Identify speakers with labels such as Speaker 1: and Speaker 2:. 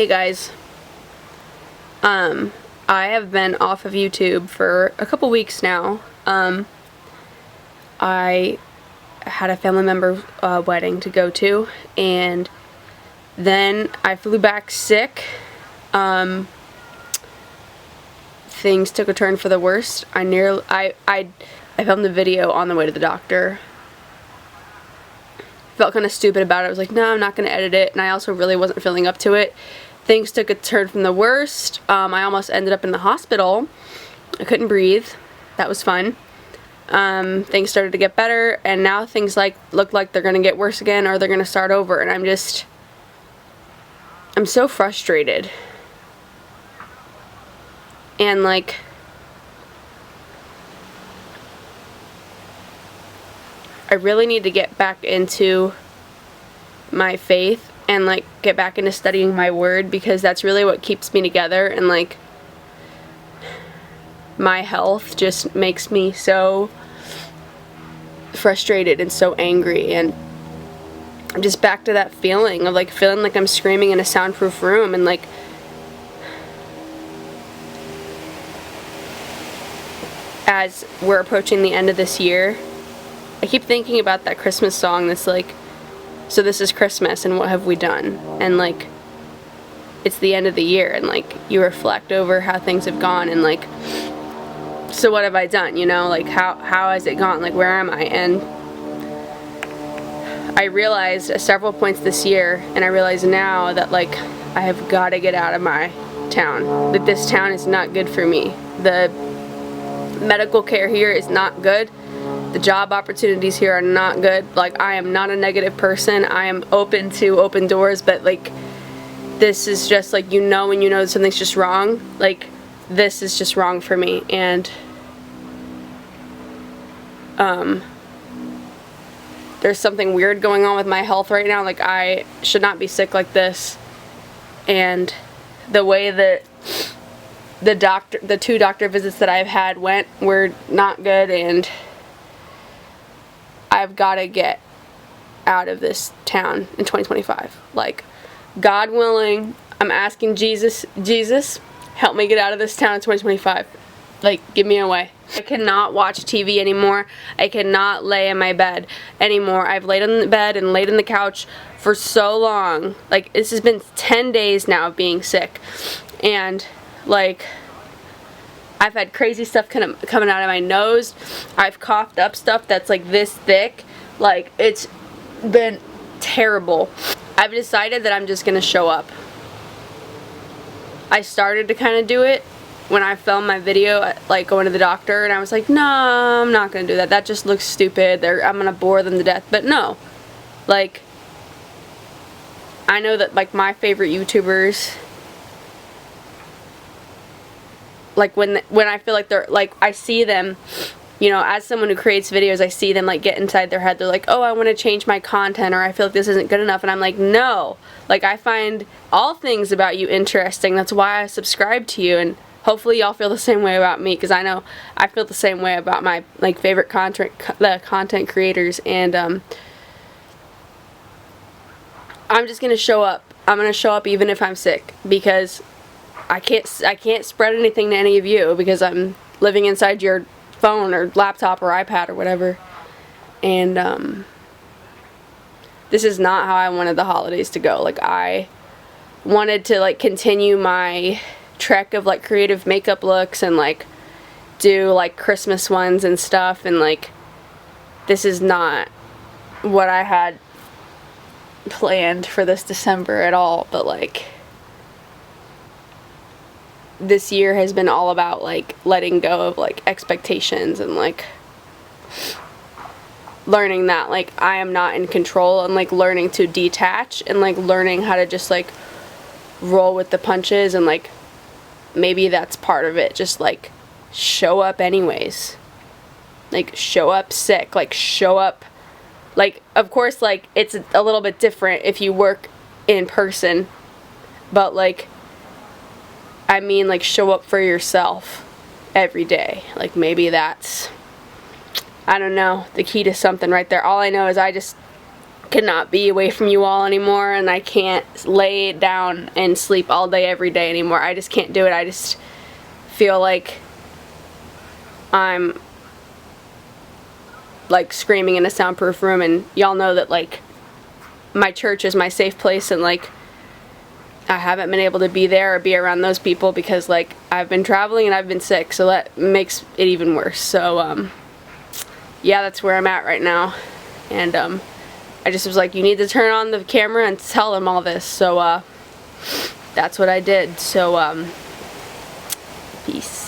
Speaker 1: Hey guys, I have been off of YouTube for a couple weeks now. I had a family member wedding to go to, and then I flew back sick. Things took a turn for the worst. I filmed the video on the way to the doctor. Felt kind of stupid about it. I was like, no, I'm not going to edit it, and I also really wasn't feeling up to it. Things took a turn from the worst. I almost ended up in the hospital. I couldn't breathe. That was fun. Things started to get better, and now things look like they're gonna get worse again, or they're gonna start over, and I'm so frustrated. And I really need to get back into my faith and get back into studying my word, because that's really what keeps me together, and my health just makes me so frustrated and so angry, and I'm just back to that feeling of feeling like I'm screaming in a soundproof room, and as we're approaching the end of this year, I keep thinking about that Christmas song that's so this is Christmas and what have we done? And it's the end of the year, and you reflect over how things have gone, and so what have I done, you know? How has it gone? Where am I? And I realized at several points this year, and I realize now that I have got to get out of my town. That this town is not good for me. The medical care here is not good. The job opportunities here are not good. I am not a negative person. I am open to open doors, but this is just when you know something's just wrong. This is just wrong for me, and there's something weird going on with my health right now. I should not be sick like this, and the way that the two doctor visits that I've had were not good, and I've got to get out of this town in 2025. God willing, I'm asking Jesus, help me get out of this town in 2025. Give me a way. I cannot watch TV anymore. I cannot lay in my bed anymore. I've laid on the bed and laid on the couch for so long. This has been 10 days now of being sick. And, I've had crazy stuff coming out of my nose. I've coughed up stuff that's this thick. It's been terrible. I've decided that I'm just gonna show up. I started to kind of do it when I filmed my video going to the doctor, and I was like, no, I'm not gonna do that. That just looks stupid. I'm gonna bore them to death. But no, I know that my favorite YouTubers, when I feel they're I see them, as someone who creates videos, I see them get inside their head. They're like, oh, I want to change my content, or I feel this isn't good enough, and I'm like, no. I find all things about you interesting. That's why I subscribe to you, and hopefully y'all feel the same way about me, because I know I feel the same way about my favorite content creators. And I'm just gonna show up. I'm gonna show up even if I'm sick, because I can't spread anything to any of you, because I'm living inside your phone or laptop or iPad or whatever. And this is not how I wanted the holidays to go. I wanted to continue my trek of creative makeup looks, and do Christmas ones and stuff, and this is not what I had planned for this December at all. But this year has been all about letting go of expectations, and learning that I am not in control, and learning to detach, and learning how to just roll with the punches, and maybe that's part of it. Just show up anyways. Show up sick. Show up. Of course, it's a little bit different if you work in person, but I mean, show up for yourself every day. Maybe that's, I don't know, the key to something right there. All I know is I just cannot be away from you all anymore, and I can't lay down and sleep all day every day anymore. I just can't do it. I just feel like I'm like screaming in a soundproof room, and y'all know that like my church is my safe place, and like I haven't been able to be there or be around those people because like I've been traveling and I've been sick, so that makes it even worse. So yeah, that's where I'm at right now. And I just was like, you need to turn on the camera and tell them all this. So that's what I did. So peace.